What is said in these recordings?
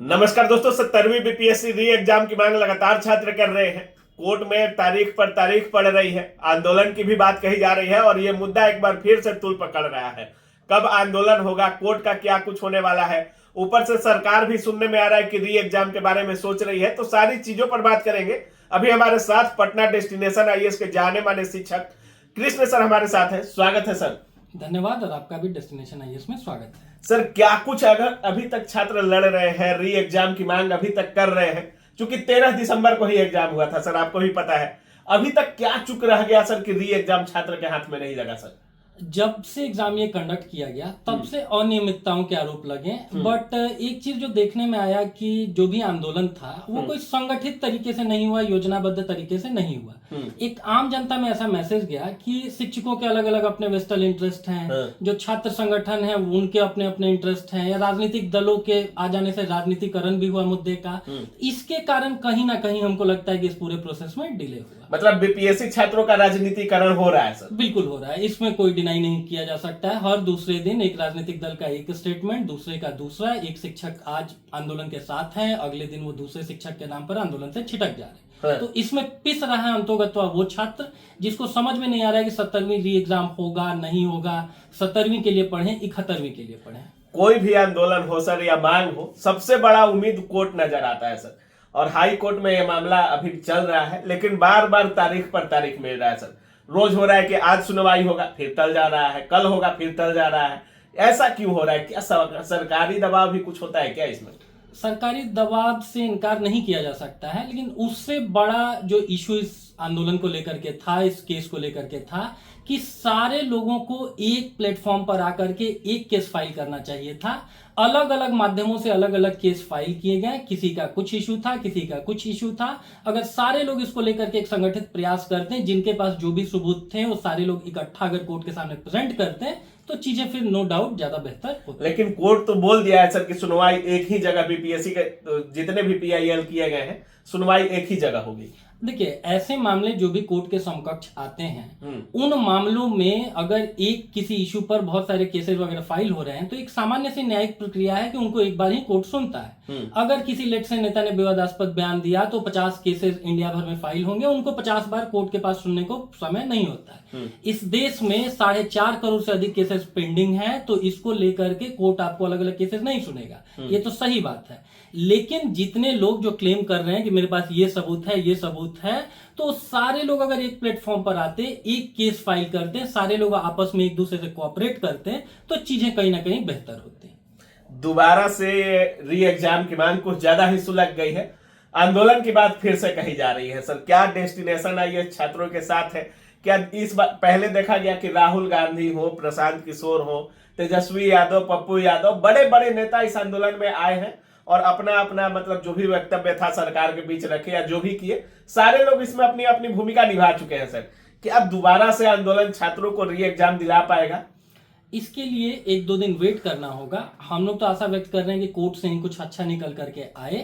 नमस्कार दोस्तों, 70वीं बीपीएससी री एग्जाम की मांग लगातार छात्र कर रहे हैं। कोर्ट में तारीख पर तारीख पड़ रही है, आंदोलन की भी बात कही जा रही है और ये मुद्दा एक बार फिर से तूल पकड़ रहा है। कब आंदोलन होगा, कोर्ट का क्या कुछ होने वाला है, ऊपर से सरकार भी सुनने में आ रहा है कि री एग्जाम के बारे में सोच रही है। तो सारी चीजों पर बात करेंगे। अभी हमारे साथ पटना डेस्टिनेशन आईएएस के जाने माने शिक्षक कृष्ण सर हमारे साथ है। स्वागत है सर। धन्यवाद। और आपका भी डेस्टिनेशन आईएएस में स्वागत है। सर, क्या कुछ अगर अभी तक छात्र लड़ रहे हैं, री एग्जाम की मांग अभी तक कर रहे हैं, क्योंकि 13 दिसंबर को ही एग्जाम हुआ था सर, आपको भी पता है। अभी तक क्या चुक रह गया सर कि री एग्जाम छात्र के हाथ में नहीं लगा सर? जब से एग्जाम ये कंडक्ट किया गया तब से अनियमितताओं के आरोप लगे। बट एक चीज जो देखने में आया कि जो भी आंदोलन था वो कोई संगठित तरीके से नहीं हुआ, योजनाबद्ध तरीके से नहीं हुआ। एक आम जनता में ऐसा मैसेज गया कि शिक्षकों के अलग अलग अपने वेस्टल इंटरेस्ट हैं, जो छात्र संगठन है उनके अपने अपने इंटरेस्ट हैं, या राजनीतिक दलों के आ जाने से राजनीतिकरण भी हुआ मुद्दे का। इसके कारण कहीं ना कहीं हमको लगता है कि इस पूरे प्रोसेस में डिले हुआ। मतलब बीपीएससी छात्रों का राजनीतिकरण हो रहा है सर? बिल्कुल हो रहा है, इसमें कोई डिनाई नहीं किया जा सकता है। हर दूसरे दिन एक राजनीतिक दल का एक स्टेटमेंट, दूसरे का दूसरा। एक शिक्षक आज आंदोलन के साथ है, अगले दिन वो दूसरे शिक्षक के नाम पर आंदोलन से छिटक जा रहे हैं। तो इसमें पिस रहा है अंतोगत्वा वो छात्र जिसको समझ में नहीं आ रहा है कि 70वीं री एग्जाम होगा नहीं होगा। 70वीं के लिए पढ़े, 71वीं के लिए पढ़े। कोई भी आंदोलन हो सर या मांग हो, सबसे बड़ा उम्मीद कोर्ट नजर आता है सर। और हाई कोर्ट में यह मामला अभी चल रहा है, लेकिन बार बार तारीख पर तारीख मिल रहा है सर। रोज हो रहा है कि आज सुनवाई होगा, फिर टल जा रहा है, कल होगा, फिर टल जा रहा है। ऐसा क्यों हो रहा है? क्या सरकारी दबाव भी कुछ होता है क्या इसमें? सरकारी दबाव से इनकार नहीं किया जा सकता है, लेकिन उससे बड़ा जो इशू इस आंदोलन को लेकर के था, इस केस को लेकर के था कि सारे लोगों को एक प्लेटफॉर्म पर आकर के एक केस फाइल करना चाहिए था। अलग अलग माध्यमों से अलग अलग केस फाइल किए गए, किसी का कुछ इशू था, किसी का कुछ इशू था। अगर सारे लोग इसको लेकर के एक संगठित प्रयास करते हैं, जिनके पास जो भी सबूत थे वो सारे लोग इकट्ठा अगर कोर्ट के सामने प्रेजेंट करते हैं, तो चीजें फिर नो डाउट ज्यादा बेहतर होती। लेकिन कोर्ट तो बोल दिया है सर कि सुनवाई एक ही जगह, बीपीएससी के जितने भी पीआईएल किए गए हैं, सुनवाई एक ही जगह होगी। देखिए, ऐसे मामले जो भी कोर्ट के समकक्ष आते हैं, उन मामलों में अगर एक किसी इशू पर बहुत सारे केसेस वगैरह फाइल हो रहे हैं, तो एक सामान्य सी न्यायिक प्रक्रिया है कि उनको एक बार ही कोर्ट सुनता है। अगर किसी लेट से नेता ने विवादास्पद बयान दिया तो 50 केसेस इंडिया भर में फाइल होंगे, उनको 50 बार कोर्ट के पास सुनने को समय नहीं होता है। इस देश में 4.5 करोड़ से अधिक केसेस पेंडिंग है, तो इसको लेकर के कोर्ट आपको अलग अलग केसेस नहीं सुनेगा, ये तो सही बात है। लेकिन जितने लोग जो क्लेम कर रहे हैं कि मेरे पास ये सबूत है, ये सबूत है, तो सारे लोग अगर एक प्लेटफॉर्म पर आते, एक केस फाइल करते हैं, सारे लोग आपस में एक दूसरे से कोऑपरेट करते हैं, तो चीजें कहीं ना कहीं बेहतर होती हैं। दोबारा से री एग्जाम की मांग कुछ ज्यादा ही सुलग गई है। आंदोलन की बात फिर से कही जा रही है सर। क्या डेस्टिनेशन आईएएस छात्रों के साथ है? क्या इस बार पहले देखा गया कि राहुल गांधी हो, प्रशांत किशोर हो, तेजस्वी यादव, पप्पू यादव, बड़े बड़े नेता इस आंदोलन में आए हैं और अपना अपना मतलब जो भी वक्तव्य था सरकार के बीच रखे या जो भी किए, सारे लोग इसमें अपनी अपनी भूमिका निभा चुके हैं सर। क्या अब दोबारा से आंदोलन छात्रों को री एग्जाम दिला पाएगा? इसके लिए 1-2 दिन वेट करना होगा। हम लोग तो आशा व्यक्त कर रहे हैं कि कोर्ट से ही कुछ अच्छा निकल करके आए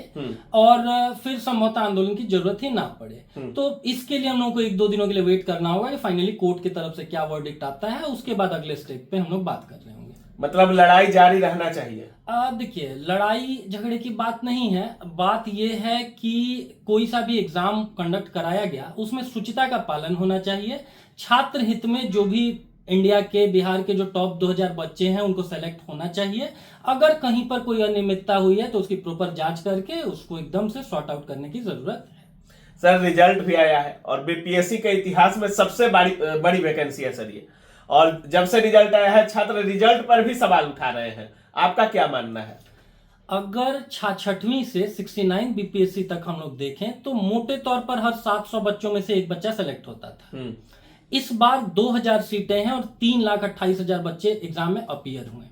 और फिर संभवतः आंदोलन की जरूरत ही ना पड़े। तो इसके लिए हम लोग को 1-2 दिनों के लिए वेट करना होगा कि फाइनली कोर्ट की तरफ से क्या वर्डिक्ट आता है, उसके बाद अगले स्टेप पे हम लोग बात कर रहे होंगे। मतलब लड़ाई जारी रहना चाहिए? देखिए, लड़ाई झगड़े की बात नहीं है। बात यह है कि कोई सा भी एग्जाम कंडक्ट कराया गया उसमें शुचिता का पालन होना चाहिए। छात्र हित में जो भी इंडिया के, बिहार के जो टॉप 2000 बच्चे हैं उनको सेलेक्ट होना चाहिए। अगर कहीं पर कोई अनियमितता हुई है तो उसकी प्रॉपर जांच करके उसको एकदम से सॉर्ट आउट करने की जरूरत है। सर, रिजल्ट भी आया है और बीपीएससी के इतिहास में सबसे बड़ी वैकेंसी है सर ये। और जब से रिजल्ट आया है, छात्र रिजल्ट पर भी सवाल उठा रहे हैं। आपका क्या मानना है? अगर 6वीं से 69 बीपीएससी तक हम लोग देखें तो मोटे तौर पर हर 700 बच्चों में से एक बच्चा सेलेक्ट होता था। इस बार 2000 सीटें हैं और 3,28,000 बच्चे एग्जाम में अपीयर हुए।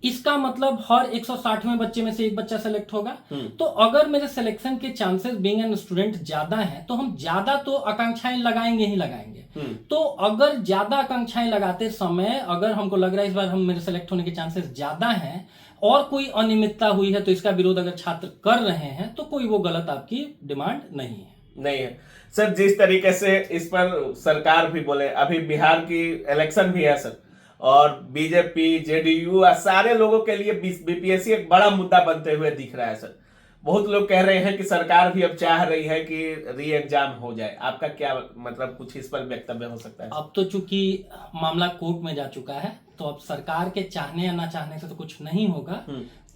इसका मतलब हर 160वें बच्चे में से एक बच्चा सेलेक्ट होगा। तो अगर मेरे सिलेक्शन के चांसेस बीइंग एन स्टूडेंट ज्यादा हैं, तो हम ज्यादा तो आकांक्षाएं लगाएंगे ही लगाएंगे। तो अगर ज्यादा आकांक्षाएं लगाते समय अगर हमको लग रहा है इस बार हम मेरे सेलेक्ट होने के चांसेस ज्यादा हैं और कोई अनियमितता हुई है, तो इसका विरोध अगर छात्र कर रहे हैं, तो कोई वो गलत आपकी डिमांड नहीं है सर। जिस तरीके से इस पर सरकार भी बोले, अभी बिहार की इलेक्शन भी है सर, और बीजेपी, जेडीयू सारे लोगों के लिए बीपीएससी एक बड़ा मुद्दा बनते हुए दिख रहा है सर। बहुत लोग कह रहे हैं कि सरकार भी अब चाह रही है कि री एग्जाम हो जाए। आपका क्या मतलब कुछ इस पर वक्तव्य हो सकता है? अब तो चूंकि मामला कोर्ट में जा चुका है, तो अब सरकार के चाहने या ना चाहने से तो कुछ नहीं होगा।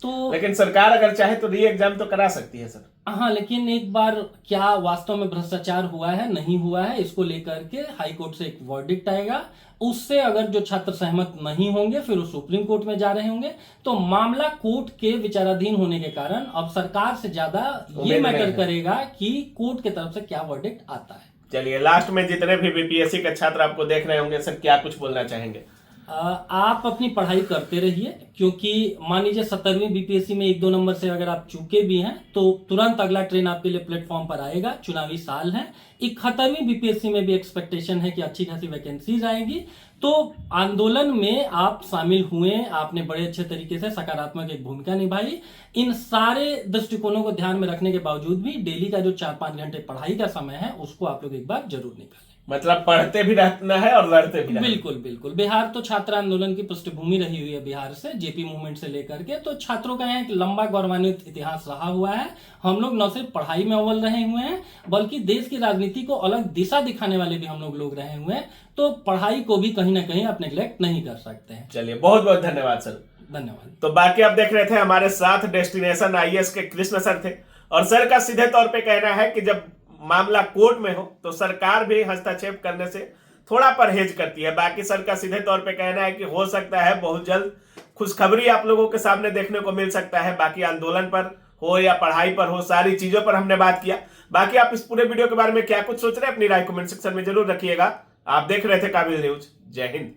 तो लेकिन सरकार अगर चाहे तो री एग्जाम तो करा सकती है सर। हाँ, लेकिन एक बार क्या वास्तव में भ्रष्टाचार हुआ है नहीं हुआ है, इसको लेकर के हाई कोर्ट से एक वर्डिक्ट आएगा। उससे अगर जो छात्र सहमत नहीं होंगे फिर वो सुप्रीम कोर्ट में जा रहे होंगे। तो मामला कोर्ट के विचाराधीन होने के कारण अब सरकार से ज्यादा ये मैटर करेगा कि कोर्ट की तरफ से क्या वर्डिक्ट आता है। चलिए, लास्ट में जितने भी बीपीएससी के छात्र आपको देख रहे होंगे सर, क्या कुछ बोलना चाहेंगे? आप अपनी पढ़ाई करते रहिए, क्योंकि मान लीजिए 17वीं बीपीएससी में 1-2 नंबर से अगर आप चूके भी हैं तो तुरंत अगला ट्रेन आपके लिए प्लेटफॉर्म पर आएगा। चुनावी साल है। 71वीं बीपीएससी में भी एक्सपेक्टेशन है कि अच्छी खासी वैकेंसीज आएगी। तो आंदोलन में आप शामिल हुए, आपने बड़े अच्छे तरीके से सकारात्मक एक भूमिका निभाई। इन सारे दृष्टिकोणों को ध्यान में रखने के बावजूद भी डेली का जो 4-5 घंटे पढ़ाई का समय है उसको आप लोग एक बार जरूर निकालें। मतलब पढ़ते भी रहना है और लड़ते भी रहना है। बिल्कुल बिल्कुल। बिहार तो छात्र आंदोलन की पृष्ठभूमि रही हुई है, बिहार से जेपी मूवमेंट से लेकर के। तो छात्रों का यहाँ एक लंबा गौरवान्वित इतिहास रहा हुआ है। हम लोग न सिर्फ पढ़ाई में अव्वल रहे हुए हैं, बल्कि देश की राजनीति को अलग दिशा दिखाने वाले भी हम लोग रहे हुए हैं। तो पढ़ाई को भी कहीं ना कहीं आप नेग्लेक्ट नहीं कर सकते हैं। चलिए, बहुत बहुत धन्यवाद सर। धन्यवाद। तो बाकी आप देख रहे थे हमारे साथ डेस्टिनेशन आईएएस के कृष्ण सर थे, और सर का सीधे तौर पे कहना है कि जब मामला कोर्ट में हो तो सरकार भी हस्तक्षेप करने से थोड़ा परहेज करती है। बाकी सर का सीधे तौर पे कहना है कि हो सकता है बहुत जल्द खुशखबरी आप लोगों के सामने देखने को मिल सकता है। बाकी आंदोलन पर हो या पढ़ाई पर हो, सारी चीजों पर हमने बात किया। बाकी आप इस पूरे वीडियो के बारे में क्या कुछ सोच रहे हैं, अपनी राय कमेंट सेक्शन में जरूर रखिएगा। आप देख रहे थे काबिल न्यूज। जय हिंद।